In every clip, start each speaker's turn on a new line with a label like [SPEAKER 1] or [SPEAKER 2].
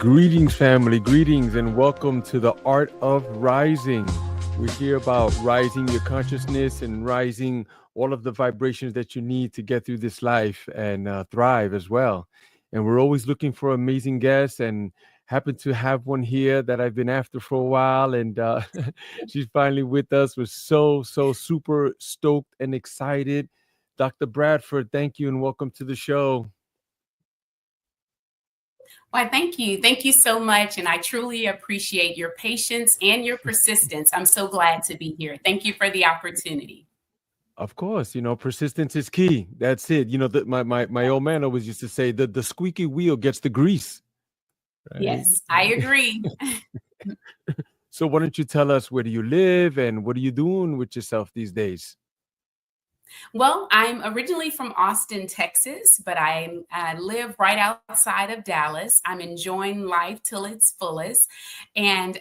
[SPEAKER 1] Greetings, family. Greetings, and welcome to the Art of Rising. We hear about rising your consciousness and rising all of the vibrations that you need to get through this life and thrive as well. And we're always looking for amazing guests, and happen to have one here that I've been after for a while. And she's finally with us. We're so super stoked and excited. Dr. Bradford, thank you and welcome to the show.
[SPEAKER 2] Why, thank you. Thank you so much. And I truly appreciate your patience and your persistence. I'm so glad to be here. Thank you for the opportunity.
[SPEAKER 1] Of course, persistence is key. That's it. My old man always used to say that the squeaky wheel gets the grease.
[SPEAKER 2] Right? Yes, I agree.
[SPEAKER 1] So why don't you tell us, where do you live and what are you doing with yourself these days?
[SPEAKER 2] Well, I'm originally from Austin, Texas, but I live right outside of Dallas. I'm enjoying life till its fullest. And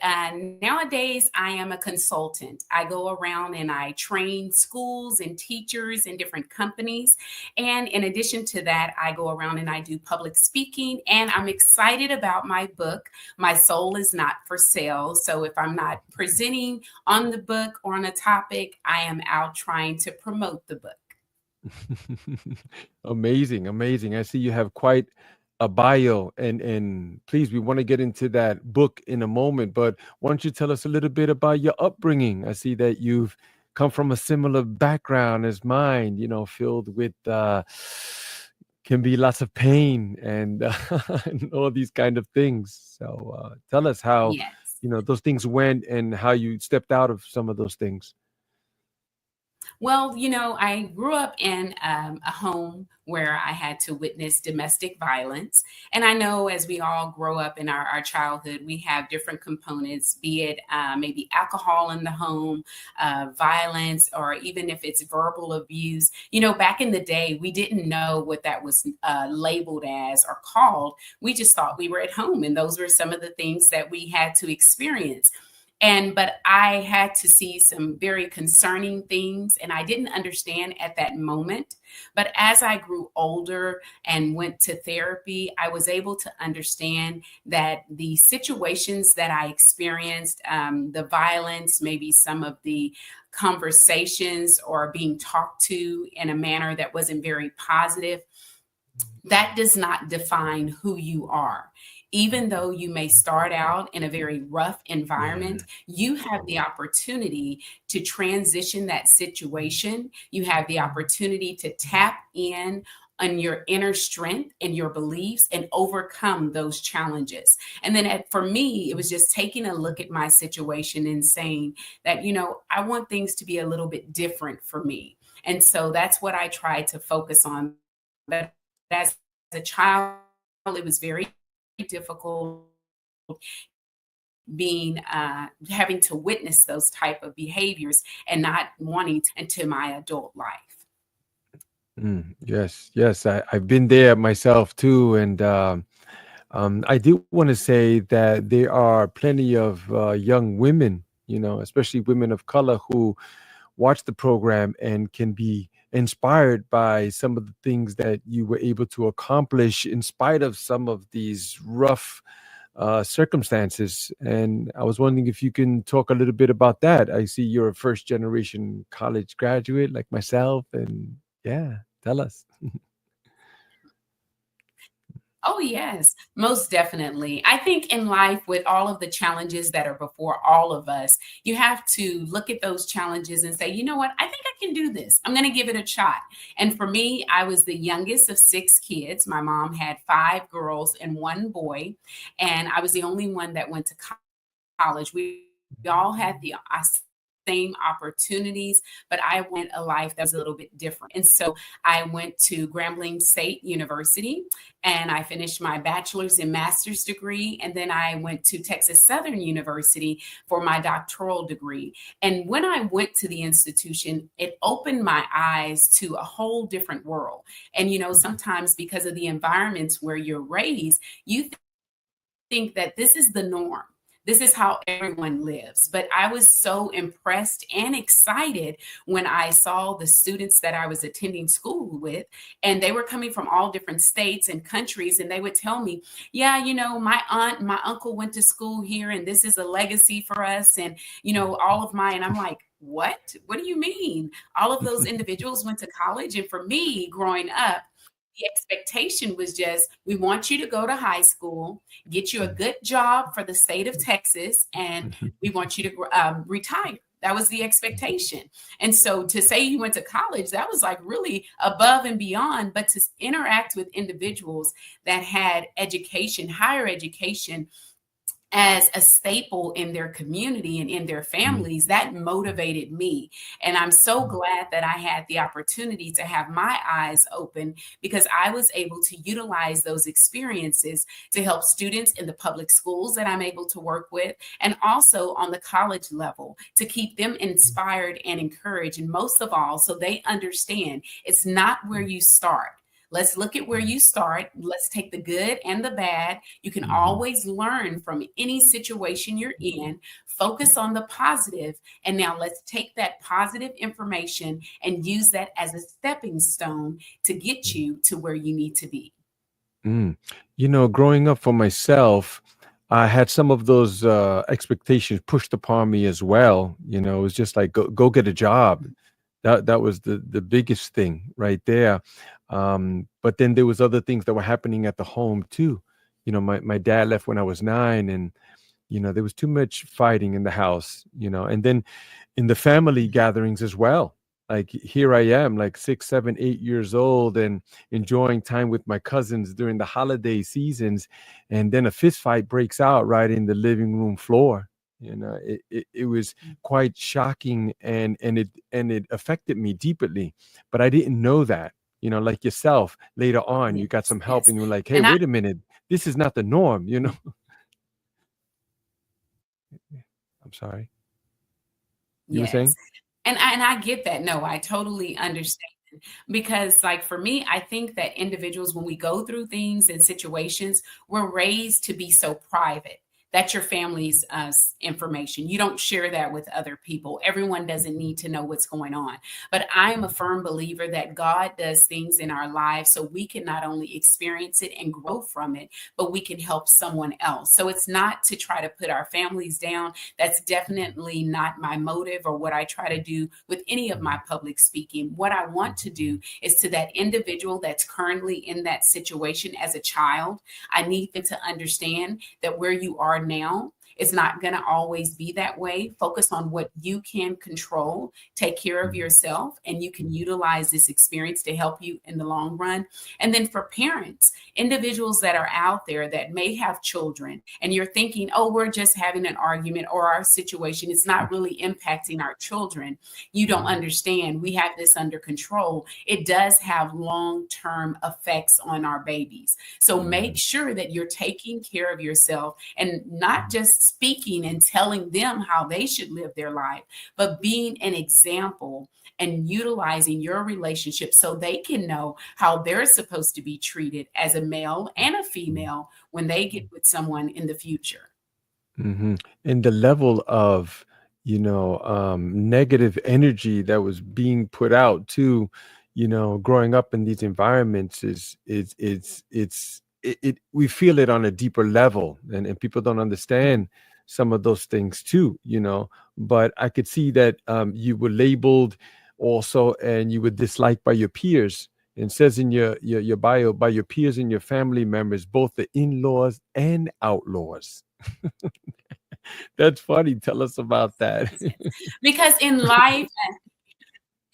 [SPEAKER 2] nowadays, I am a consultant. I go around and I train schools and teachers in different companies. And in addition to that, I go around and I do public speaking. And I'm excited about my book, My Soul Is Not for Sale. So if I'm not presenting on the book or on a topic, I am out trying to promote the book.
[SPEAKER 1] Amazing. I see you have quite a bio, and please, we want to get into that book in a moment, but why don't you tell us a little bit about your upbringing? I see that you've come from a similar background as mine, filled with can be lots of pain and, and all these kind of things. So tell us how,
[SPEAKER 2] yes.
[SPEAKER 1] Those things went and how you stepped out of some of those things.
[SPEAKER 2] Well, I grew up in a home where I had to witness domestic violence. And I know as we all grow up in our childhood, we have different components, be it maybe alcohol in the home, violence, or even if it's verbal abuse. Back in the day, we didn't know what that was labeled as or called. We just thought we were at home. And those were some of the things that we had to experience. But I had to see some very concerning things, and I didn't understand at that moment. But as I grew older and went to therapy, I was able to understand that the situations that I experienced, the violence, maybe some of the conversations or being talked to in a manner that wasn't very positive, that does not define who you are. Even though you may start out in a very rough environment, you have the opportunity to transition that situation. You have the opportunity to tap in on your inner strength and your beliefs and overcome those challenges. And then for me, it was just taking a look at my situation and saying that, I want things to be a little bit different for me. And so that's what I tried to focus on. But as a child, it was very difficult being having to witness those type of behaviors and not wanting to into my adult life.
[SPEAKER 1] Yes, I've been there myself too, and I do want to say that there are plenty of young women, especially women of color, who watch the program and can be inspired by some of the things that you were able to accomplish in spite of some of these rough circumstances. And I was wondering if you can talk a little bit about that. I see you're a first generation college graduate like myself, and yeah, tell us.
[SPEAKER 2] Oh, yes, most definitely. I think in life, with all of the challenges that are before all of us, you have to look at those challenges and say, you know what, I think I can do this. I'm going to give it a shot. And for me, I was the youngest of 6 kids. My mom had 5 girls and 1 boy, and I was the only one that went to college. We all had the same opportunities, but I went a life that was a little bit different. And so I went to Grambling State University and I finished my bachelor's and master's degree. And then I went to Texas Southern University for my doctoral degree. And when I went to the institution, it opened my eyes to a whole different world. And, sometimes because of the environments where you're raised, you think that this is the norm. This is how everyone lives. But I was so impressed and excited when I saw the students that I was attending school with, and they were coming from all different states and countries. And they would tell me, yeah, my aunt, and my uncle went to school here, and this is a legacy for us. And, all of mine. I'm like, what do you mean? All of those individuals went to college. And for me, growing up, the expectation was just, we want you to go to high school, get you a good job for the state of Texas, and we want you to retire. That was the expectation. And so to say you went to college, that was like really above and beyond. But to interact with individuals that had education, higher education, as a staple in their community and in their families, that motivated me. And I'm so glad that I had the opportunity to have my eyes open, because I was able to utilize those experiences to help students in the public schools that I'm able to work with, and also on the college level, to keep them inspired and encouraged. And most of all, so they understand it's not where you start. Let's look at where you start. Let's take the good and the bad. You can always learn from any situation you're in. Focus on the positive. And now let's take that positive information and use that as a stepping stone to get you to where you need to be.
[SPEAKER 1] Mm. Growing up for myself, I had some of those expectations pushed upon me as well. It was just like, go get a job. That was the biggest thing right there. But then there was other things that were happening at the home too. My dad left when I was 9, and there was too much fighting in the house. And then in the family gatherings as well. Like, here I am, like 6, 7, 8 years old, and enjoying time with my cousins during the holiday seasons, and then a fist fight breaks out right in the living room floor. It was quite shocking, and it affected me deeply, but I didn't know that. Like yourself, later on, you got
[SPEAKER 2] Yes,
[SPEAKER 1] some help,
[SPEAKER 2] yes.
[SPEAKER 1] and you were like, hey,
[SPEAKER 2] And I,
[SPEAKER 1] wait a minute, this is not the norm. I'm sorry, you were
[SPEAKER 2] yes.
[SPEAKER 1] saying.
[SPEAKER 2] And I get that. No, I totally understand. Because, like, for me, I think that individuals, when we go through things and situations, we're raised to be so private. That's your family's information. You don't share that with other people. Everyone doesn't need to know what's going on. But I am a firm believer that God does things in our lives so we can not only experience it and grow from it, but we can help someone else. So it's not to try to put our families down. That's definitely not my motive or what I try to do with any of my public speaking. What I want to do is, to that individual that's currently in that situation as a child, I need them to understand that where you are now, it's not going to always be that way. Focus on what you can control, take care of yourself, and you can utilize this experience to help you in the long run. And then for parents, individuals that are out there that may have children, and you're thinking, oh, we're just having an argument, or our situation is not really impacting our children. You don't understand. We have this under control. It does have long-term effects on our babies. So make sure that you're taking care of yourself, and not just speaking and telling them how they should live their life, but being an example and utilizing your relationship so they can know how they're supposed to be treated as a male and a female when they get with someone in the future.
[SPEAKER 1] Hmm. And the level of, negative energy that was being put out too, growing up in these environments we feel it on a deeper level, and people don't understand some of those things too. But I could see that you were labeled also, and you were disliked by your peers. It says in your bio, by your peers and your family members, both the in-laws and outlaws. That's funny. Tell us about that.
[SPEAKER 2] Yes, yes. Because in life,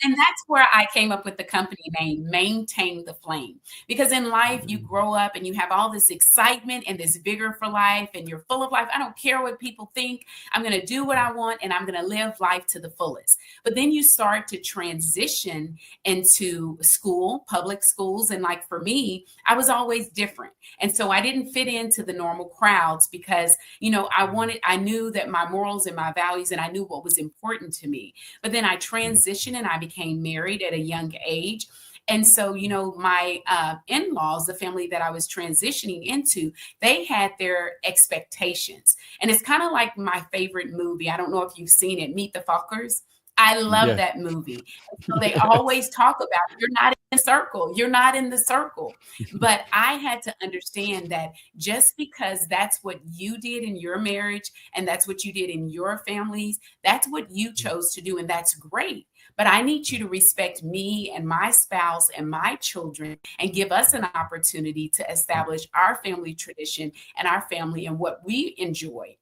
[SPEAKER 2] and that's where I came up with the company name, Maintain the Flame. Because in life, you grow up and you have all this excitement and this vigor for life, and you're full of life. I don't care what people think. I'm going to do what I want, and I'm going to live life to the fullest. But then you start to transition into school, public schools. And like for me, I was always different. And so I didn't fit into the normal crowds, because, I knew that my morals and my values, and I knew what was important to me. But then I transitioned and I became married at a young age. And so, my in-laws, the family that I was transitioning into, they had their expectations. And it's kind of like my favorite movie. I don't know if you've seen it, Meet the Fockers. I love
[SPEAKER 1] Yes.
[SPEAKER 2] that movie. So they
[SPEAKER 1] Yes.
[SPEAKER 2] always talk about, you're not in the circle. You're not in the circle. But I had to understand that just because that's what you did in your marriage and that's what you did in your families, that's what you chose to do. And that's great. But I need you to respect me and my spouse and my children and give us an opportunity to establish our family tradition and our family and what we enjoy.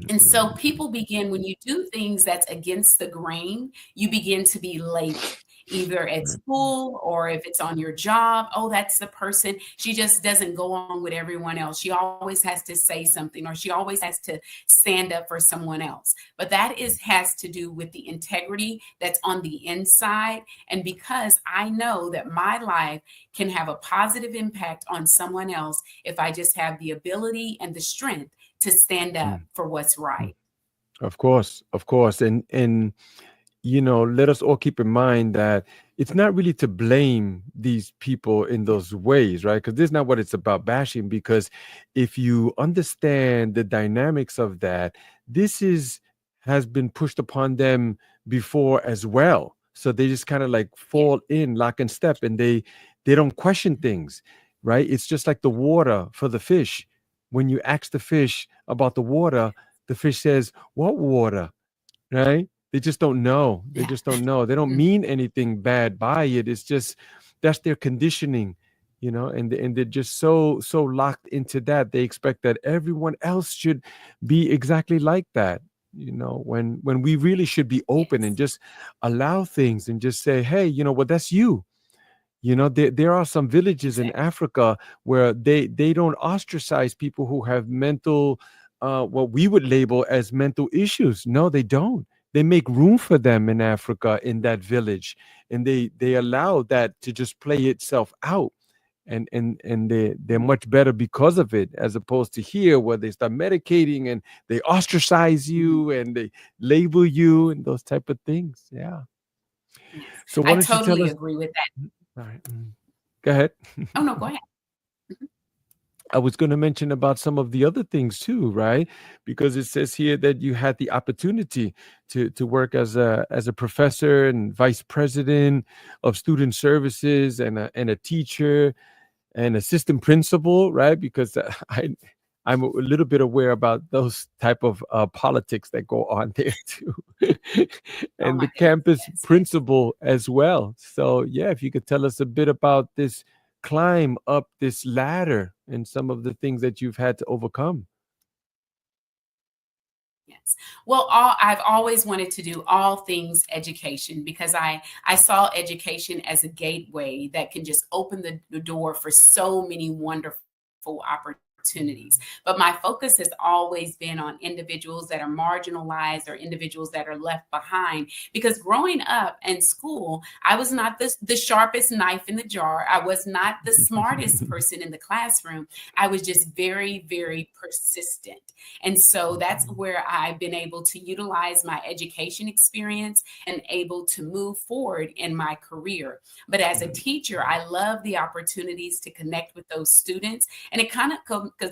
[SPEAKER 2] And so people begin, when you do things that's against the grain, you begin to be labeled either at school or if it's on your job. Oh, that's the person. She just doesn't go on with everyone else. She always has to say something, or she always has to stand up for someone else. But that has to do with the integrity that's on the inside. And because I know that my life can have a positive impact on someone else if I just have the ability and the strength to stand up for what's right.
[SPEAKER 1] Of course, and let us all keep in mind that it's not really to blame these people in those ways, right? Because this is not what it's about bashing. Because if you understand the dynamics of that, this is has been pushed upon them before as well. So they just kind of like
[SPEAKER 2] Yeah.
[SPEAKER 1] fall in lock and step, and they don't question things, right? It's just like the water for the fish. When you ask the fish about the fish says, "What water?" Right? They just don't know. They
[SPEAKER 2] Yeah.
[SPEAKER 1] just don't know. They don't
[SPEAKER 2] Mhm.
[SPEAKER 1] mean anything bad by it. It's just that's their conditioning, and they're just so locked into that. They expect that everyone else should be exactly like that. When we really should be open and
[SPEAKER 2] Yes.
[SPEAKER 1] just allow things and just say, hey, well, that's you. There are some villages in
[SPEAKER 2] Exactly.
[SPEAKER 1] Africa where they don't ostracize people who have mental, what we would label as mental issues. No, they don't. They make room for them in Africa, in that village, and they allow that to just play itself out. And they're
[SPEAKER 2] Mhm.
[SPEAKER 1] much better because of it, as opposed to here where they start medicating and they ostracize
[SPEAKER 2] Mhm.
[SPEAKER 1] you and they label you and those type of things. Yeah.
[SPEAKER 2] Yes.
[SPEAKER 1] So why
[SPEAKER 2] I
[SPEAKER 1] don't you tell
[SPEAKER 2] totally
[SPEAKER 1] us?
[SPEAKER 2] agree with that.
[SPEAKER 1] All right. Go ahead.
[SPEAKER 2] Oh, no, go ahead. Mhm.
[SPEAKER 1] I was going to mention about some of the other things too, right? Because it says here that you had the opportunity to work as a professor and vice president of student services and a teacher and assistant principal, right? Because I'm a little bit aware about those type of politics that go on there too,
[SPEAKER 2] Oh
[SPEAKER 1] and the
[SPEAKER 2] my goodness.
[SPEAKER 1] campus
[SPEAKER 2] Yes, yes.
[SPEAKER 1] principal as well. So yeah, if you could tell us a bit about this climb up this ladder and some of the things that you've had to overcome.
[SPEAKER 2] Yes. Well, I've always wanted to do all things education because I saw education as a gateway that can just open the door for so many wonderful opportunities. But my focus has always been on individuals that are marginalized or individuals that are left behind. Because growing up in school, I was not the sharpest knife in the jar. I was not the smartest person in the classroom. I was just very, very persistent. And so that's where I've been able to utilize my education experience and able to move forward in my career. But as a teacher, I love the opportunities to connect with those students. And it kind of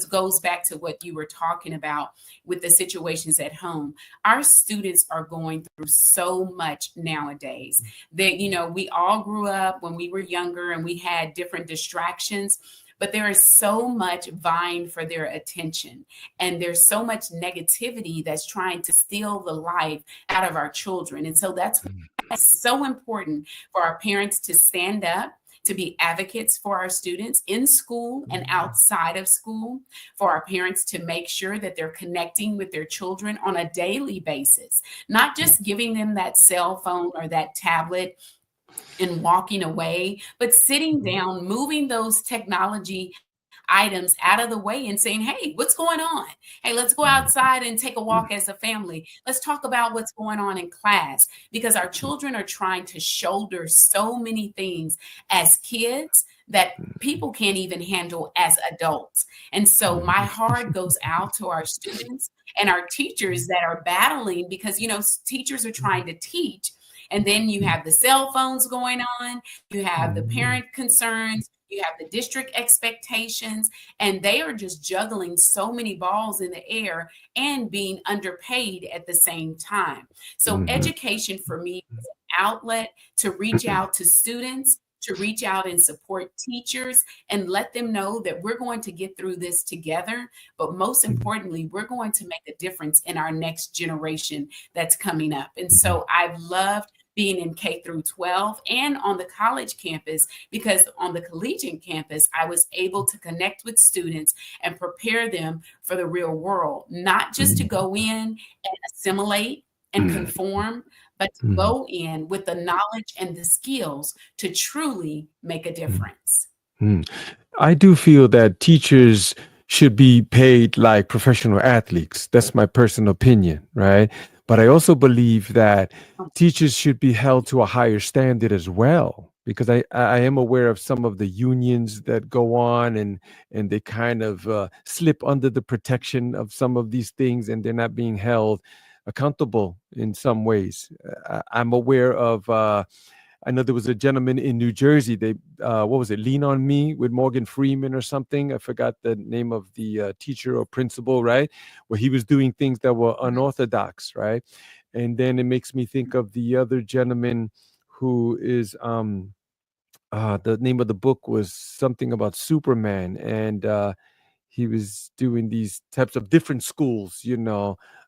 [SPEAKER 2] goes back to what you were talking about with the situations at home. Our students are going through so much nowadays that, we all grew up when we were younger and we had different distractions, but there is so much vying for their attention. And there's so much negativity that's trying to steal the life out of our children. And so that's why it's so important for our parents to stand up, to be advocates for our students in school and outside of school, for our parents to make sure that they're connecting with their children on a daily basis, not just giving them that cell phone or that tablet and walking away, but sitting down, moving those technology items out of the way and saying, hey, what's going on? Hey, let's go outside and take a walk as a family. Let's talk about what's going on in class because our children are trying to shoulder so many things as kids that people can't even handle as adults. And so my heart goes out to our students and our teachers that are battling because, teachers are trying to teach And then you have the cell phones going on, you have the
[SPEAKER 1] Mhm.
[SPEAKER 2] parent concerns, you have the district expectations, and they are just juggling so many balls in the air and being underpaid at the same time. So,
[SPEAKER 1] Mhm.
[SPEAKER 2] education for me is an outlet to reach out to students, to reach out and support teachers and let them know that we're going to get through this together. But most importantly, we're going to make a difference in our next generation that's coming up. And
[SPEAKER 1] Mhm.
[SPEAKER 2] so I've loved being in K through 12 and on the college campus, because on the collegiate campus, I was able to connect with students and prepare them for the real world, not just to
[SPEAKER 1] Mhm.
[SPEAKER 2] go in and assimilate and
[SPEAKER 1] Mhm.
[SPEAKER 2] conform, but to
[SPEAKER 1] Mhm.
[SPEAKER 2] go in with the knowledge and the skills to truly make a difference.
[SPEAKER 1] Mhm. I do feel that teachers should be paid like professional athletes. That's my personal opinion, right? But I also believe that teachers should be held to a higher standard as well, because I am aware of some of the unions that go on, and they kind of slip under the protection of some of these things, and they're not being held accountable in some ways. I'm aware of. I know there was a gentleman in New Jersey. They, what was it, Lean on Me with Morgan Freeman or something? I forgot the name of the teacher or principal, right? Where he was doing things that were
[SPEAKER 2] Mhm.
[SPEAKER 1] unorthodox, right? And then it makes me think of the other gentleman who is, the name of the book was something about Superman, and he was doing these types of different schools,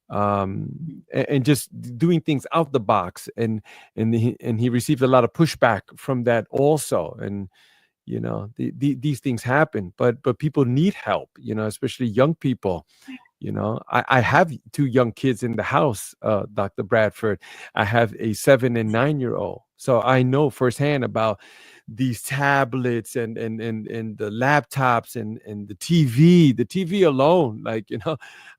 [SPEAKER 1] and just doing things out the box, and he received a lot of pushback from that also. And these things happen, but people need help, especially young people. I have two young kids in the house, Dr. Bradford. I have a 7 and 9 year old, so I know firsthand about these tablets and the laptops and the TV. The TV alone, like,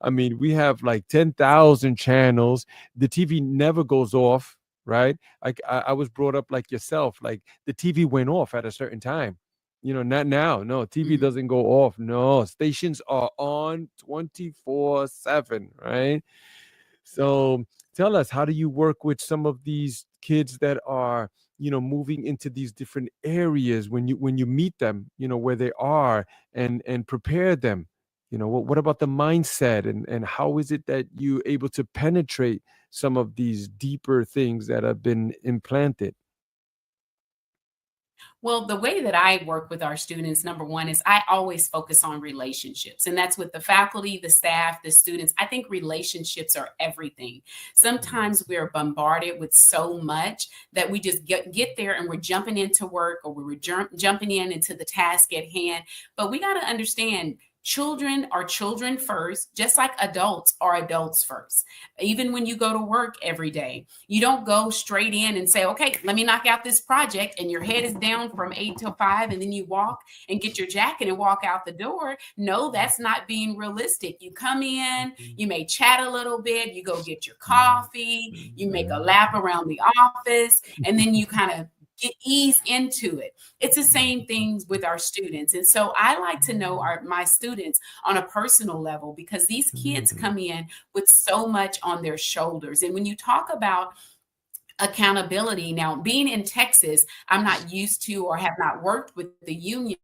[SPEAKER 1] I mean, we have like 10,000 channels. The TV never goes off, right? Like I was brought up like yourself, like the TV went off at a certain time. Not now. No, TV
[SPEAKER 2] Mhm.
[SPEAKER 1] doesn't go off. No, stations are on 24/7, right? So tell us, how do you work with some of these kids that are, moving into these different areas when you meet them, where they are, and prepare them? What about the mindset, and how is it that you able to penetrate some of these deeper things that have been implanted?
[SPEAKER 2] Well, the way that I work with our students, number one, is I always focus on relationships, and that's with the faculty, the staff, the students. I think relationships are everything. Sometimes we're bombarded with so much that we just get there and we're jumping into work, or we're jumping into the task at hand. But we got to understand, children are children first, just like adults are adults first. Even when you go to work every day, you don't go straight in and say, okay, let me knock out this project, and your head is down from 8 till 5, and then you walk and get your jacket and walk out the door. No, that's not being realistic. You come in, you may chat a little bit, you go get your coffee, you make a lap around the office, and then you kind of get ease into it. It's the same things with our students. And so I like to know my students on a personal level, because these kids come in with so much on their shoulders. And when you talk about accountability, now being in Texas, I'm not used to or have not worked with the unions,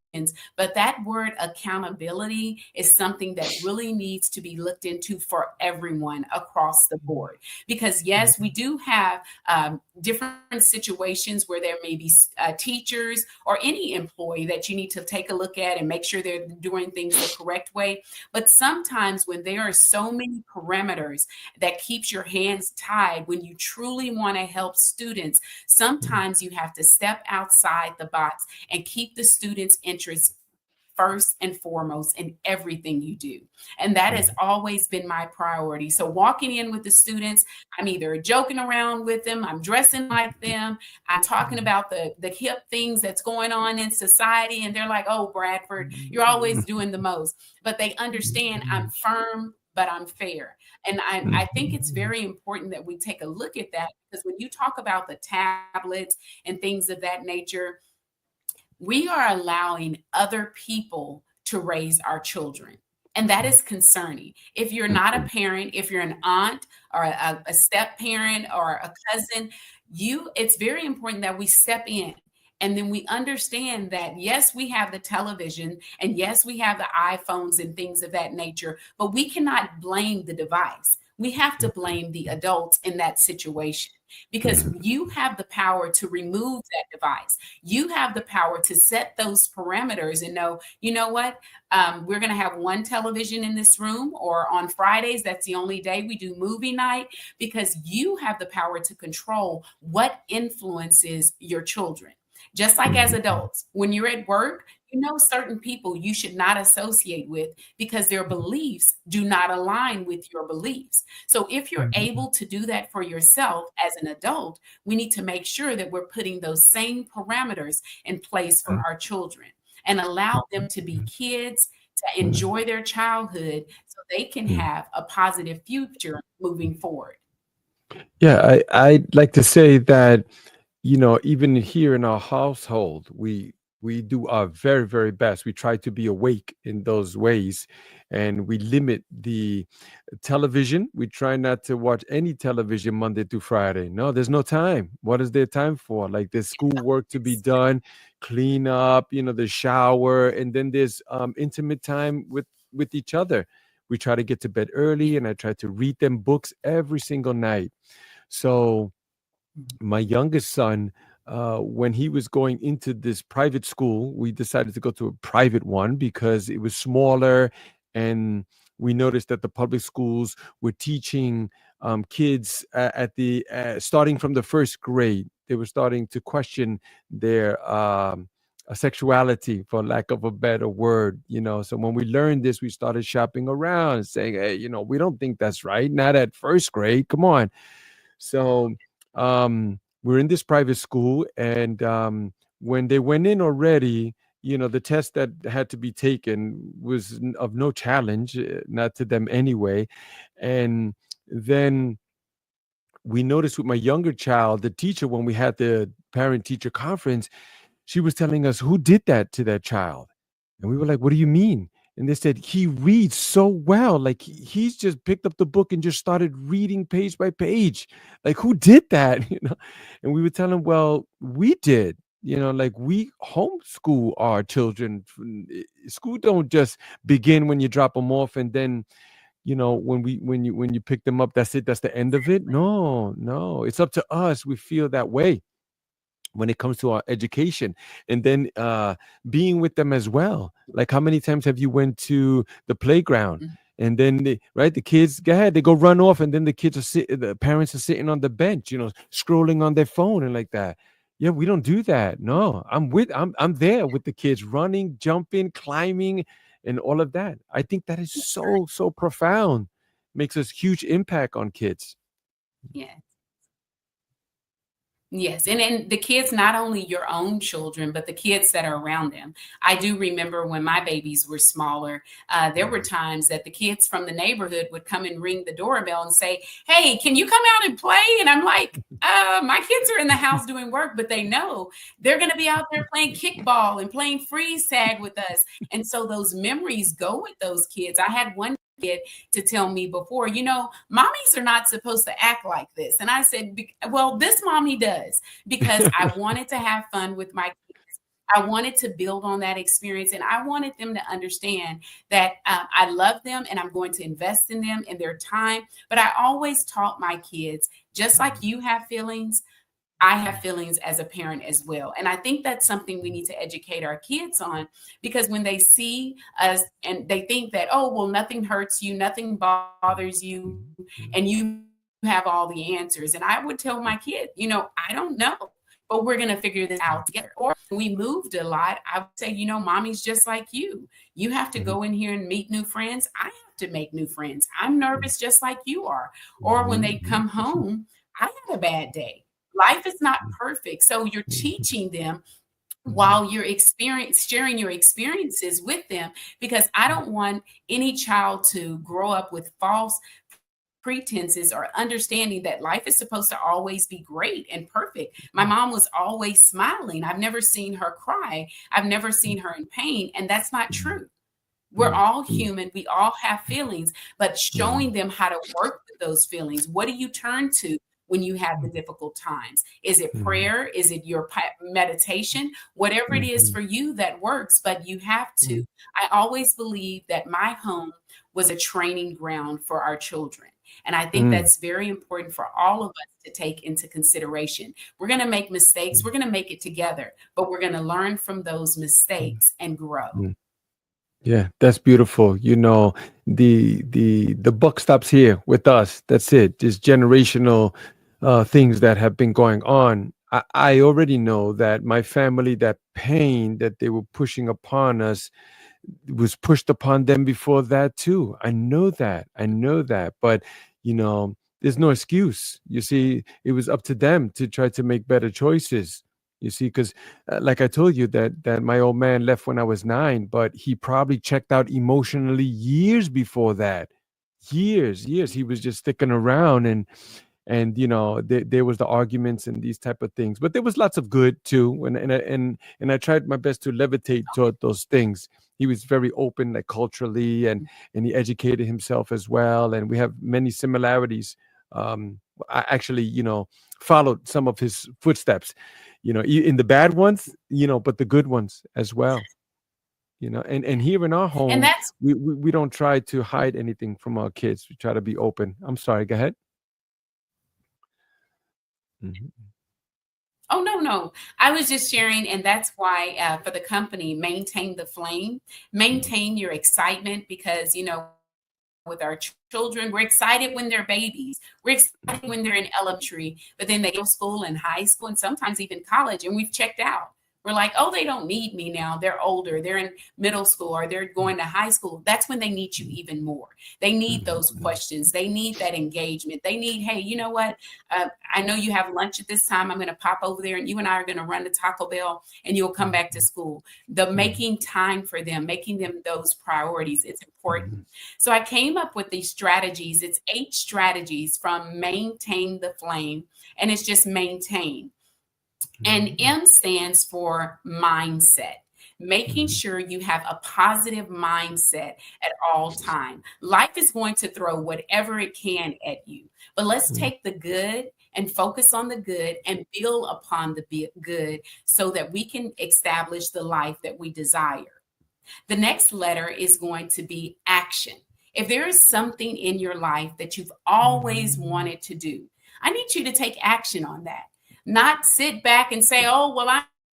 [SPEAKER 2] but that word accountability is something that really needs to be looked into for everyone across the board. Because yes, we do have different situations where there may be teachers or any employee that you need to take a look at and make sure they're doing things the correct way. But sometimes when there are so many parameters that keeps your hands tied, when you truly want to help students, sometimes you have to step outside the box and keep the students' interests first and foremost in everything you do. And that has always been my priority. So walking in with the students, I'm either joking around with them, I'm dressing like them, I'm talking about the hip things that's going on in society, and they're like, "Oh, Bradford, you're always doing the most." But they understand I'm firm, but I'm fair. And I think it's very important that we take a look at that, because when you talk about the tablets and things of that nature, we are allowing other people to raise our children. And that is concerning. If you're not a parent, if you're an aunt or a step parent or a cousin, it's very important that we step in and then we understand that yes, we have the television and yes, we have the iPhones and things of that nature, but we cannot blame the device. We have to blame the adults in that situation because you have the power to remove that device. You have the power to set those parameters and know, you know what, we're going to have one television in this room, or on Fridays, that's the only day we do movie night, because you have the power to control what influences your children. Just like as adults, when you're at work, you know certain people you should not associate with because their beliefs do not align with your beliefs. So if you're able to do that for yourself as an adult, we need to make sure that we're putting those same parameters in place for our children and allow them to be kids, to enjoy their childhood so they can have a positive future moving forward.
[SPEAKER 1] Yeah, I'd like to say that, even here in our household, we do our very, very best. We try to be awake in those ways, and we limit the television. We try not to watch any television Monday through Friday. No, there's no time. What is there time for? Like, there's schoolwork to be done, clean up, the shower, and then there's intimate time with each other. We try to get to bed early, and I try to read them books every single night. So my youngest son, when he was going into this private school, we decided to go to a private one because it was smaller, and we noticed that the public schools were teaching kids at the starting from the first grade. They were starting to question their sexuality, for lack of a better word. So when we learned this, we started shopping around and saying, hey, we don't think that's right, not at first grade, come on. So we're in this private school, and when they went in already, the test that had to be taken was of no challenge, not to them anyway. And then we noticed with my younger child, the teacher, when we had the parent teacher conference, she was telling us who did that to that child. And we were like, what do you mean? And they said, he reads so well. Like, he's just picked up the book and just started reading page by page. Like, who did that? And we would tell him, well, we did. Like, we homeschool our children. School don't just begin when you drop them off, and then when you pick them up, that's it, that's the end of it. No, it's up to us. We feel that way when it comes to our education, and then being with them as well. Like, how many times have you went to the playground, and then the kids go ahead, they go run off, and then the parents are sitting on the bench, scrolling on their phone and like that. Yeah, we don't do that. No, I'm there with the kids, running, jumping, climbing, and all of that. I think that is so profound. Makes a huge impact on kids.
[SPEAKER 2] Yeah. Yes, and the kids, not only your own children, but the kids that are around them. I do remember when my babies were smaller, there were times that the kids from the neighborhood would come and ring the doorbell and say, hey, can you come out and play? And I'm like, my kids are in the house doing work, but they know they're going to be out there playing kickball and playing freeze tag with us. And so those memories go with those kids. I had one kid to tell me before, mommies are not supposed to act like this. And I said, well, this mommy does, because I wanted to have fun with my kids. I wanted to build on that experience, and I wanted them to understand that I love them and I'm going to invest in them and their time. But I always taught my kids, just like you have feelings, I have feelings as a parent as well. And I think that's something we need to educate our kids on, because when they see us and they think that, oh, well, nothing hurts you, nothing bothers you, and you have all the answers. And I would tell my kid, I don't know, but we're going to figure this out together. Or when we moved a lot, I would say, mommy's just like you. You have to go in here and meet new friends. I have to make new friends. I'm nervous just like you are. Or when they come home, I had a bad day. Life is not perfect. So you're teaching them while you're sharing your experiences with them, because I don't want any child to grow up with false pretenses or understanding that life is supposed to always be great and perfect. My mom was always smiling. I've never seen her cry. I've never seen her in pain. And that's not true. We're
[SPEAKER 1] mm,
[SPEAKER 2] all
[SPEAKER 1] mm,
[SPEAKER 2] human. We all have feelings, but showing them how to work with those feelings. What do you turn to when you have the difficult times? Is it
[SPEAKER 1] mm,
[SPEAKER 2] prayer? Is it your meditation? Whatever it is
[SPEAKER 1] mm,
[SPEAKER 2] for you that works, but you have to.
[SPEAKER 1] mm,
[SPEAKER 2] I always believe that my home was a training ground for our children. And I think
[SPEAKER 1] mm,
[SPEAKER 2] that's very important for all of us to take into consideration. We're going to make mistakes. We're going to make it together, but we're going to learn from those
[SPEAKER 1] mm,
[SPEAKER 2] mistakes and grow.
[SPEAKER 1] mm. Yeah, that's beautiful. The buck stops here with us. That's it. Just generational things that have been going on. I already know that my family, that pain that they were pushing upon us, was pushed upon them before that too. I know that. I know that. But there's no excuse. You see, it was up to them to try to make better choices. You see, because like I told you that my old man left when I was 9, but he probably checked out emotionally years before that. Years. He was just sticking around, and there was the arguments and these type of things, but there was lots of good too, and I tried my best to levitate toward those things. He was very open, like culturally, and he educated himself as well, and we have many similarities. I actually followed some of his footsteps, in the bad ones, but the good ones as well. And here in our
[SPEAKER 2] And
[SPEAKER 1] home,
[SPEAKER 2] that's
[SPEAKER 1] we don't try to hide anything from our kids. We try to be open. I'm sorry, go ahead. Mhm.
[SPEAKER 2] Oh, no, no. I was just sharing, and that's why for the company, maintain the flame,
[SPEAKER 1] Mhm.
[SPEAKER 2] maintain your excitement because, with our children, we're excited when they're babies. We're excited when they're in elementary, but then they go to school and high school and sometimes even college, and we've checked out. We're like, oh, they don't need me now. They're older. They're in middle school or they're going to high school. That's when they need you even more. They need those
[SPEAKER 1] Mhm.
[SPEAKER 2] questions. They need that engagement. They need, hey, you know what? I know you have lunch at this time. I'm going to pop over there and you and I are going to run to Taco Bell and you'll come back to
[SPEAKER 1] Mhm.
[SPEAKER 2] school. The
[SPEAKER 1] Mhm.
[SPEAKER 2] making time for them, making them those priorities, it's important.
[SPEAKER 1] Mhm.
[SPEAKER 2] So I came up with these strategies. It's 8 strategies from maintain the flame, and it's just maintain. And
[SPEAKER 1] Mhm.
[SPEAKER 2] M stands for mindset. Making
[SPEAKER 1] Mhm.
[SPEAKER 2] sure you have a positive mindset at all time. Life is going to throw whatever it can at you, but let's
[SPEAKER 1] Mhm.
[SPEAKER 2] take the good and focus on the good and build upon the good so that we can establish the life that we desire. The next letter is going to be action. If there is something in your life that you've always
[SPEAKER 1] Mhm.
[SPEAKER 2] wanted to do, I need you to take action on that. Not sit back and say, oh, well,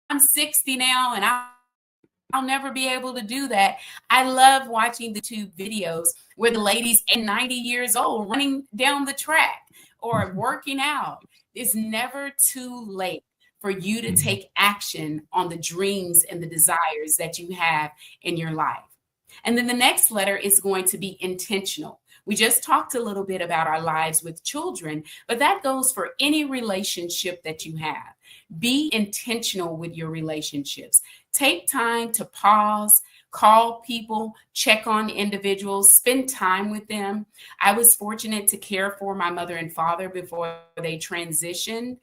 [SPEAKER 2] I'm 60 now and I'll never be able to do that. I love watching the 2 videos where the ladies at 90 years old running down the track or working out. It's never too late for you to
[SPEAKER 1] Mhm.
[SPEAKER 2] take action on the dreams and the desires that you have in your life. And then the next letter is going to be intentional. We just talked a little bit about our lives with children, but that goes for any relationship that you have. Be intentional with your relationships. Take time to pause, call people, check on individuals, spend time with them. I was fortunate to care for my mother and father before they transitioned.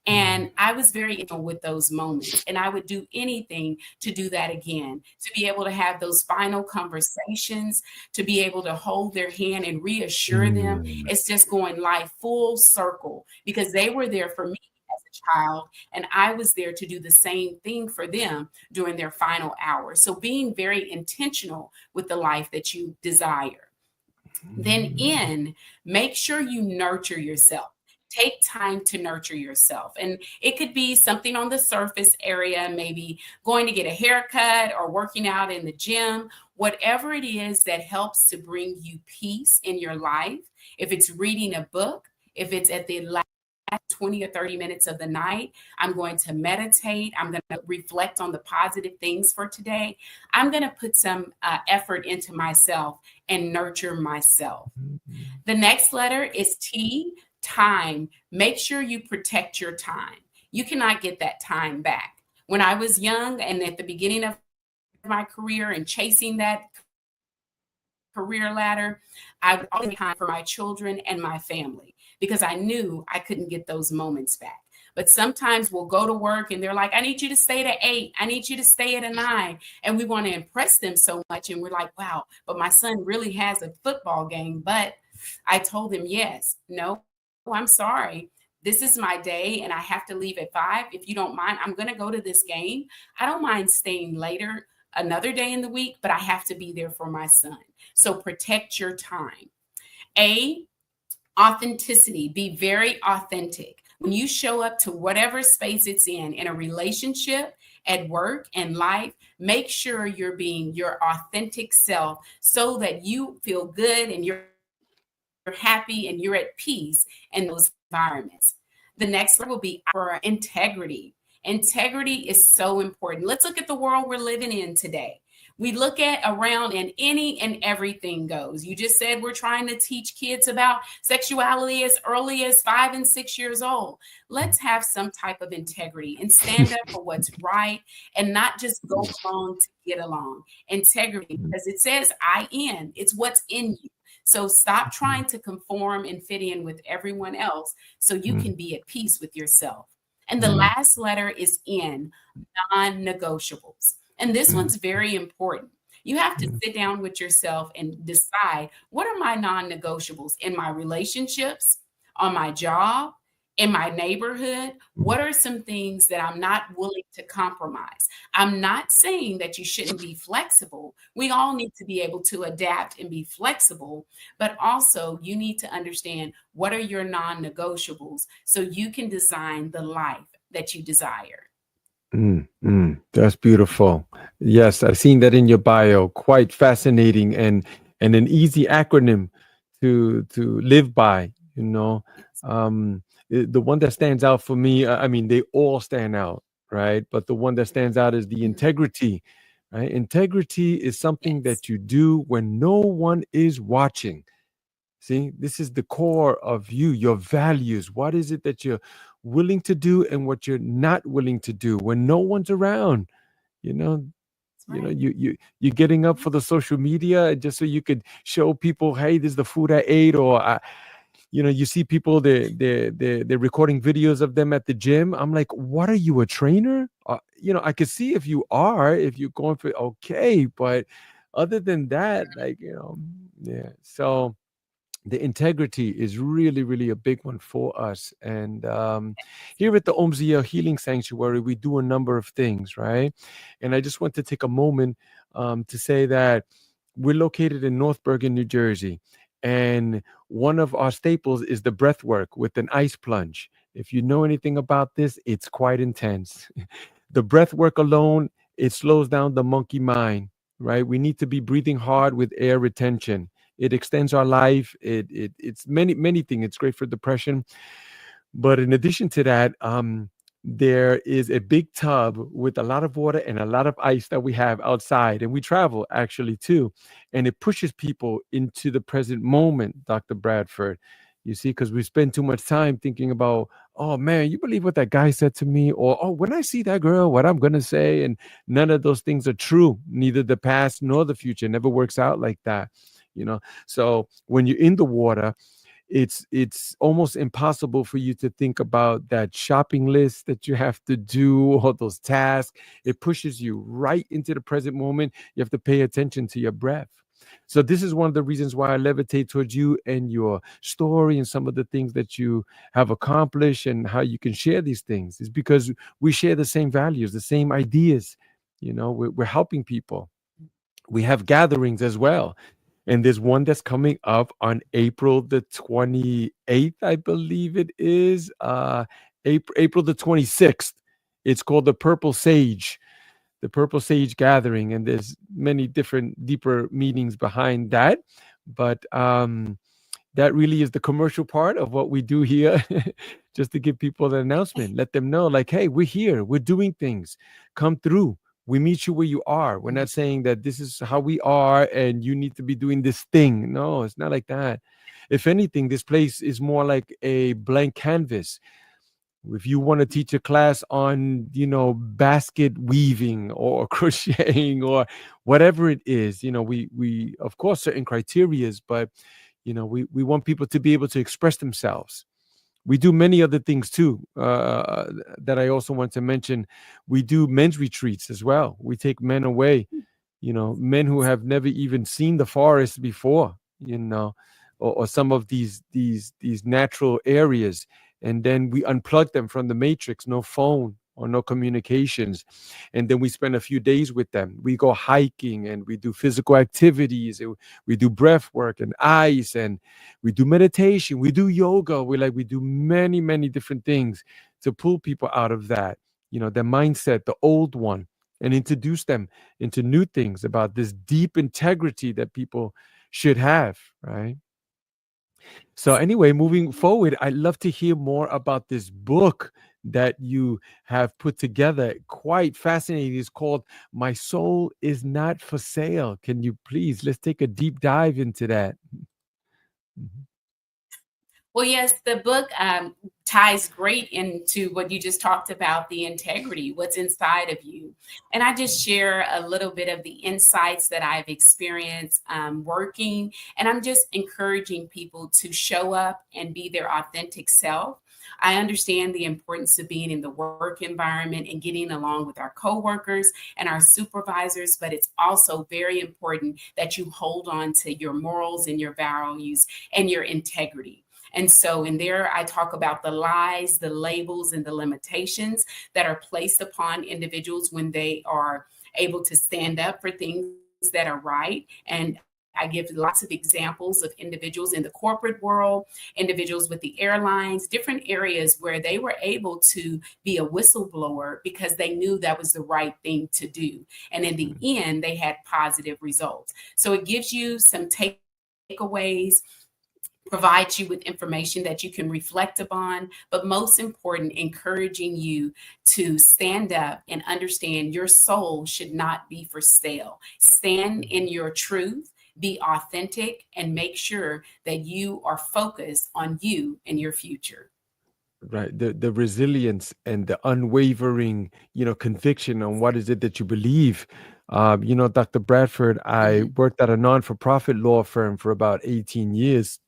[SPEAKER 1] Mhm.
[SPEAKER 2] And I was very intentional with those moments. And I would do anything to do that again, to be able to have those final conversations, to be able to hold their hand and reassure them.
[SPEAKER 1] Mm.
[SPEAKER 2] It's just going life full circle because they were there for me as a child. And I was there to do the same thing for them during their final hours. So being very intentional with the life that you desire. Then
[SPEAKER 1] Mhm.
[SPEAKER 2] in, make sure you nurture yourself. Take time to nurture yourself. And it could be something on the surface area, maybe going to get a haircut or working out in the gym, whatever it is that helps to bring you peace in your life. If it's reading a book, if it's at the last 20 or 30 minutes of the night, I'm going to meditate. I'm going to reflect on the positive things for today. I'm going to put some effort into myself and nurture myself.
[SPEAKER 1] Mhm.
[SPEAKER 2] The next letter is T, time. Make sure you protect your time. You cannot get that time back. When I was young and at the beginning of my career and chasing that career ladder, I would always make time for my children and my family because I knew I couldn't get those moments back. But sometimes we'll go to work and they're like, I need you to stay at 8. I need you to stay at a 9. And we want to impress them so much. And we're like, wow, but my son really has a football game. But I told him, yes, no, I'm sorry. This is my day and I have to leave at 5. If you don't mind, I'm going to go to this game. I don't mind staying later another day in the week, but I have to be there for my son. So protect your time. A, authenticity. Be very authentic. When you show up to whatever space it's in a relationship, at work and life, make sure you're being your authentic self so that you feel good and you're happy and you're at peace in those environments. The next letter will be for integrity. Integrity is so important. Let's look at the world we're living in today. We look at around and any and everything goes. You just said we're trying to teach kids about sexuality as early as 5 and 6 years old. Let's have some type of integrity and stand up for what's right and not just go along to get along. Integrity, because it says I in, it's what's in you. So stop trying to conform and fit in with everyone else so you can be at peace with yourself. And the last letter is N, non-negotiables. And this one's very important. You have to sit down with yourself and decide, what are my non-negotiables in my relationships, on my job, in my neighborhood? What are some things that I'm not willing to compromise? I'm not saying that you shouldn't be flexible. We all need to be able to adapt and be flexible, but also you need to understand what are your non-negotiables so you can design the life that you desire.
[SPEAKER 1] That's beautiful. Yes, I've seen that in your bio. Quite fascinating and an easy acronym to live by. The one that stands out for me. I mean, they all stand out, right? But the one that stands out is the
[SPEAKER 2] Mhm.
[SPEAKER 1] integrity. Right? Integrity is something
[SPEAKER 2] Yes.
[SPEAKER 1] that you do when no one is watching. See, this is the core of you, your values. What is it that you're willing to do and what you're not willing to do when no one's around? You know,
[SPEAKER 2] That's right.
[SPEAKER 1] you're getting up
[SPEAKER 2] Mhm.
[SPEAKER 1] for the social media just so you could show people, hey, this is the food I ate, or you see people they're recording videos of them at the gym. I'm like, what are you, a trainer? I could see if you're going for okay, but other than that, like yeah. So the integrity is really, really a big one for us. And here at the Omziel Healing Sanctuary, we do a number of things, right? And I just want to take a moment to say that we're located in North Bergen, New Jersey. And one of our staples is the breath work with an ice plunge. If you know anything about this, it's quite intense. The breath work alone, it slows down the monkey mind, right? We need to be breathing hard with air retention. It extends our life. It's many things. It's great for depression. But in addition to that, there is a big tub with a lot of water and a lot of ice that we have outside, and we travel actually too, and it pushes people into the present moment, Dr. Bradford. You see, because we spend too much time thinking about, oh man, you believe what that guy said to me, or oh, when I see that girl, what I'm gonna say, and none of those things are true. Neither the past nor the future never works out like that. So when you're in the water, it's almost impossible for you to think about that shopping list that you have to do, all those tasks. It pushes you right into the present moment. You have to pay attention to your breath. So this is one of the reasons why I levitate towards you and your story and some of the things that you have accomplished and how you can share these things is because we share the same values, the same ideas. We're helping people. We have gatherings as well, and there's one that's coming up on April the 28th, I believe it is. April the 26th. It's called the Purple Sage Gathering, and there's many different deeper meanings behind that. But that really is the commercial part of what we do here, just to give people the announcement, let them know, like, hey, we're here, we're doing things, come through. We meet you where you are. We're not saying that this is how we are and you need to be doing this thing. No, it's not like that. If anything, this place is more like a blank canvas. If you want to teach a class on, basket weaving or crocheting or whatever it is, we of course certain criterias, but we want people to be able to express themselves. We do many other things too, that I also want to mention. We do men's retreats as well. We take men away, men who have never even seen the forest before, or some of these natural areas, and then we unplug them from the matrix. No phone or no communications, and then we spend a few days with them. We go hiking and we do physical activities. We do breath work and ice, and we do meditation. We do yoga. We do many different things to pull people out of that, their mindset, the old one, and introduce them into new things about this deep integrity that people should have, right? So anyway, moving forward, I'd love to hear more about this book that you have put together. Quite fascinating. It's called My Soul Is Not for Sale. Can you please, let's take a deep dive into that. Mhm.
[SPEAKER 2] Well, yes, the book ties great into what you just talked about, the integrity, what's inside of you. And I just share a little bit of the insights that I've experienced working. And I'm just encouraging people to show up and be their authentic self. I understand the importance of being in the work environment and getting along with our coworkers and our supervisors, but it's also very important that you hold on to your morals and your values and your integrity. And so in there, I talk about the lies, the labels, and the limitations that are placed upon individuals when they are able to stand up for things that are right. And I give lots of examples of individuals in the corporate world, individuals with the airlines, different areas where they were able to be a whistleblower because they knew that was the right thing to do. And in the end, they had positive results. So it gives you some takeaways, provides you with information that you can reflect upon, but most important, encouraging you to stand up and understand your soul should not be for sale. Stand in your truth, be authentic, and make sure that you are focused on you and your future.
[SPEAKER 1] Right. The resilience and the unwavering, conviction on what is it that you believe. Dr. Bradford, I
[SPEAKER 2] Mhm.
[SPEAKER 1] worked at a non-for-profit law firm for about 18 years,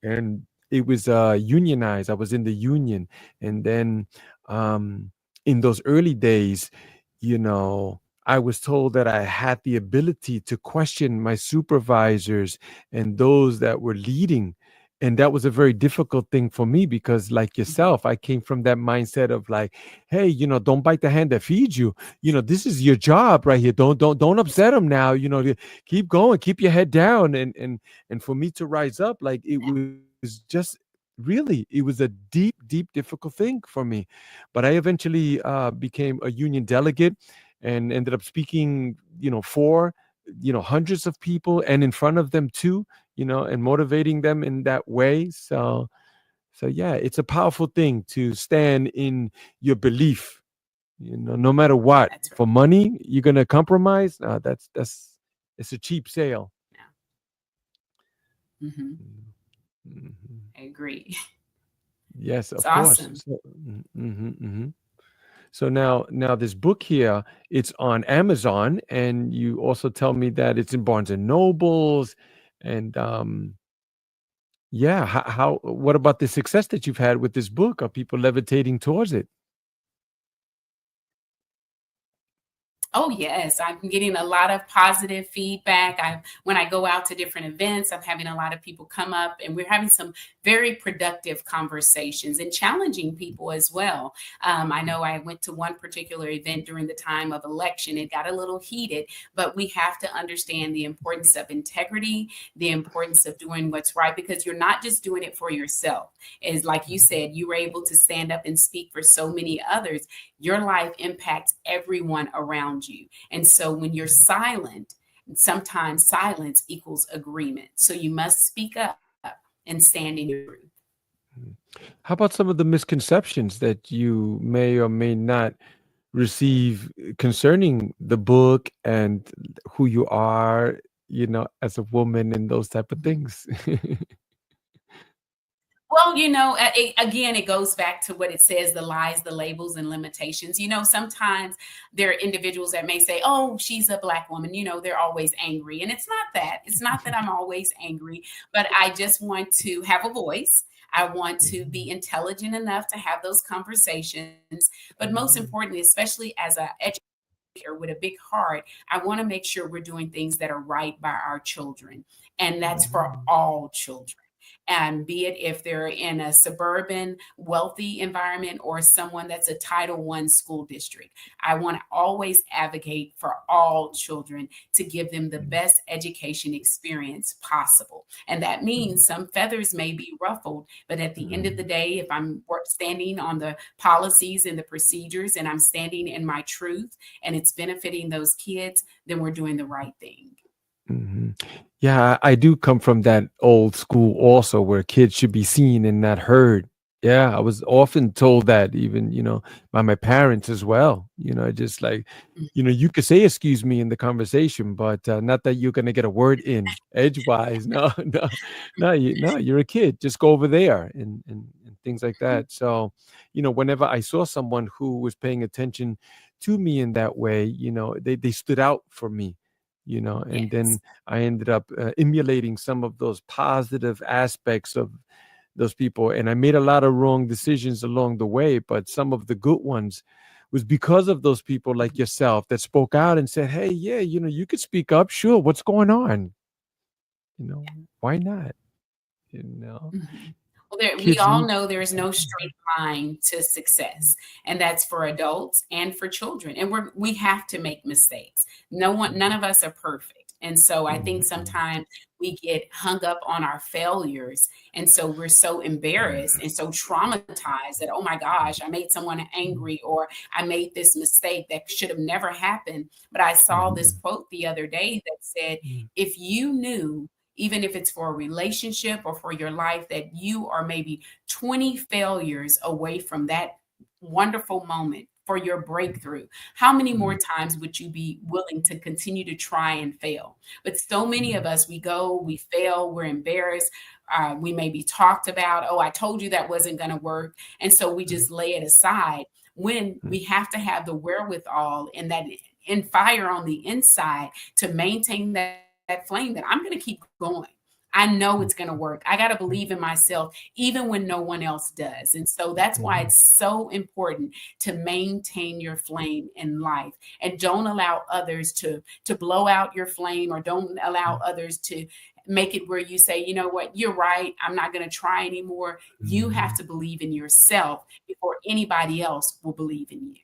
[SPEAKER 1] and it was unionized. I was in the union, and then um, in those early days, I was told that I had the ability to question my supervisors and those that were leading. And that was a very difficult thing for me because, like
[SPEAKER 2] Mhm.
[SPEAKER 1] yourself, I came from that mindset of like, hey, don't bite the hand that feeds you. This is your job right here. Don't upset them now. Keep going, keep your head down, and for me to rise up, like it was just really, it was a deep difficult thing for me. But I eventually became a union delegate and ended up speaking, for hundreds of people and in front of them too, and motivating them in that way. So yeah, it's a powerful thing to stand in your belief, no matter what.
[SPEAKER 2] That's
[SPEAKER 1] For
[SPEAKER 2] right.
[SPEAKER 1] money you're gonna compromise, that's it's a cheap sale.
[SPEAKER 2] Yeah. Hmm.
[SPEAKER 1] Mhm.
[SPEAKER 2] I agree.
[SPEAKER 1] Yes,
[SPEAKER 2] It's
[SPEAKER 1] of course.
[SPEAKER 2] awesome.
[SPEAKER 1] So, so now this book here, it's on Amazon, and you also tell me that it's in Barnes and Nobles, and yeah, what about the success that you've had with this book? Are people levitating towards it?
[SPEAKER 2] Oh yes, I'm getting a lot of positive feedback. When I go out to different events, I'm having a lot of people come up and we're having some very productive conversations and challenging people as well. I know I went to one particular event during the time of election. It got a little heated, but we have to understand the importance of integrity, the importance of doing what's right, because you're not just doing it for yourself. Is like you said, you were able to stand up and speak for so many others. Your life impacts everyone around you. And so when you're silent, sometimes silence equals agreement. So you must speak up and stand in your truth.
[SPEAKER 1] Mhm. How about some of the misconceptions that you may or may not receive concerning the book and who you are, as a woman and those type of
[SPEAKER 2] Mhm.
[SPEAKER 1] things?
[SPEAKER 2] Well, again, it goes back to what it says, the lies, the labels, and limitations. Sometimes there are individuals that may say, oh, she's a Black woman. They're always angry. And it's not that. It's not that I'm always angry, but I just want to have a voice. I want to be
[SPEAKER 1] Mhm.
[SPEAKER 2] intelligent enough to have those conversations. But most
[SPEAKER 1] Mhm.
[SPEAKER 2] importantly, especially as an educator with a big heart, I want to make sure we're doing things that are right by our children. And that's for
[SPEAKER 1] Mhm.
[SPEAKER 2] all children. And be it if they're in a suburban, wealthy environment or someone that's a Title I school district. I want to always advocate for all children to give them the
[SPEAKER 1] Mhm.
[SPEAKER 2] best education experience possible. And that means some feathers may be ruffled, but at the end of the
[SPEAKER 1] Mhm.
[SPEAKER 2] day, if I'm standing on the policies and the procedures and I'm standing in my truth and it's benefiting those kids, then we're doing the right thing.
[SPEAKER 1] Mhm. Yeah, I do come from that old school also where kids should be seen and not heard. Yeah, I was often told that even, by my parents as well. Just like, you could say excuse me in the conversation, but not that you're gonna get a word in edgewise. No, no, no, you're a kid. Just go over there and things like
[SPEAKER 2] Mhm.
[SPEAKER 1] that. So, whenever I saw someone who was paying attention to me in that way, they stood out for me, and then
[SPEAKER 2] Yes.
[SPEAKER 1] I ended up emulating some of those positive aspects of those people. And I made a lot of wrong decisions along the way, but some of the good ones was because of those people like yourself that spoke out and said, hey, yeah, you could speak up. Sure. What's going on? You know, why not? You know,
[SPEAKER 2] Mhm. Well, we
[SPEAKER 1] kids
[SPEAKER 2] all
[SPEAKER 1] need.
[SPEAKER 2] know there is no straight line to success, and that's for adults and for children. And we have to make mistakes. None of us are perfect. And so I think
[SPEAKER 1] Mhm.
[SPEAKER 2] sometimes we get hung up on our failures. And so we're so embarrassed and so traumatized that, oh my gosh, I made someone angry or I made this mistake that should have never happened. But I saw this
[SPEAKER 1] Mhm.
[SPEAKER 2] quote the other day that said,
[SPEAKER 1] Mhm.
[SPEAKER 2] if you knew, even if it's for a relationship or for your life, that you are maybe 20 failures away from that wonderful moment for your breakthrough, how many more
[SPEAKER 1] Mhm.
[SPEAKER 2] times would you be willing to continue to try and fail? But so many of
[SPEAKER 1] Mhm.
[SPEAKER 2] us, we go, we fail, we're embarrassed. We may be talked about. Oh, I told you that wasn't going to work. And so we just lay it aside when
[SPEAKER 1] Mhm.
[SPEAKER 2] we have to have the wherewithal and that in fire on the inside to maintain that flame that I'm going to keep going. I know it's going to work. I got to believe in myself, even when no one else does. And so that's why
[SPEAKER 1] Mhm.
[SPEAKER 2] it's so important to maintain your flame in life and don't allow others to blow out your flame, or don't allow others to make it where you say, you know what, you're right. I'm not going to try anymore. You have
[SPEAKER 1] Mhm.
[SPEAKER 2] to believe in yourself before anybody else will believe in you.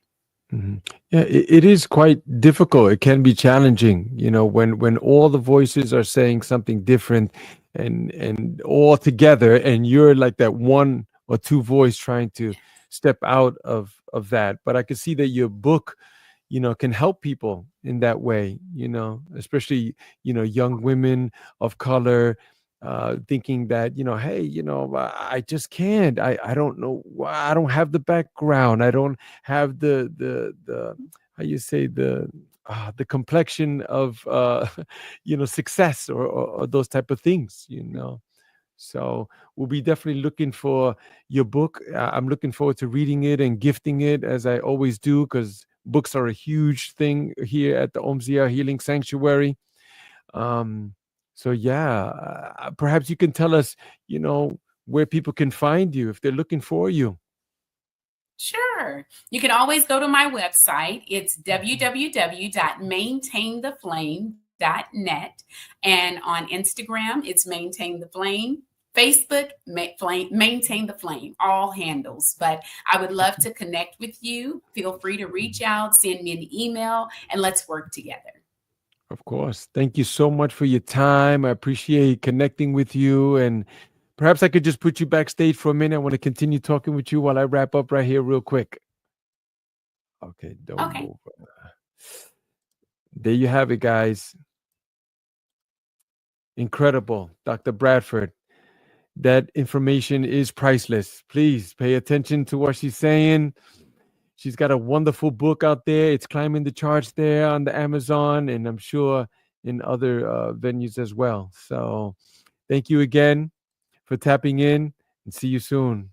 [SPEAKER 1] Mhm. Yeah, it is quite difficult. It can be challenging, when all the voices are saying something different and all together, and you're like that one or two voice trying to step out of that. But I can see that your book, can help people in that way, especially, young women of color, thinking that, hey, I just can't. I don't know why. I don't have the background. I don't have the how you say the complexion of success or those type of things, so we'll be definitely looking for your book. I'm looking forward to reading it and gifting it as I always do, because books are a huge thing here at the Omziel Healing Sanctuary. Um, so yeah, perhaps you can tell us, where people can find you if they're looking for you.
[SPEAKER 2] Sure. You can always go to my website. It's
[SPEAKER 1] Mhm.
[SPEAKER 2] www.maintaintheflame.net. And on Instagram, it's Maintain the Flame. Facebook, Maintain the Flame, all handles. But I would love to connect with you. Feel free to reach out, send me an email, and let's work together.
[SPEAKER 1] Of course. Thank you so much for your time. I appreciate connecting with you. And perhaps I could just put you backstage for a minute. I want to continue talking with you while I wrap up right here, real quick. Okay, don't
[SPEAKER 2] Okay.
[SPEAKER 1] move. There you have it, guys. Incredible. Dr. Bradford. That information is priceless. Please pay attention to what she's saying. She's got a wonderful book out there. It's climbing the charts there on the Amazon, and I'm sure in other venues as well. So thank you again for tapping in, and see you soon.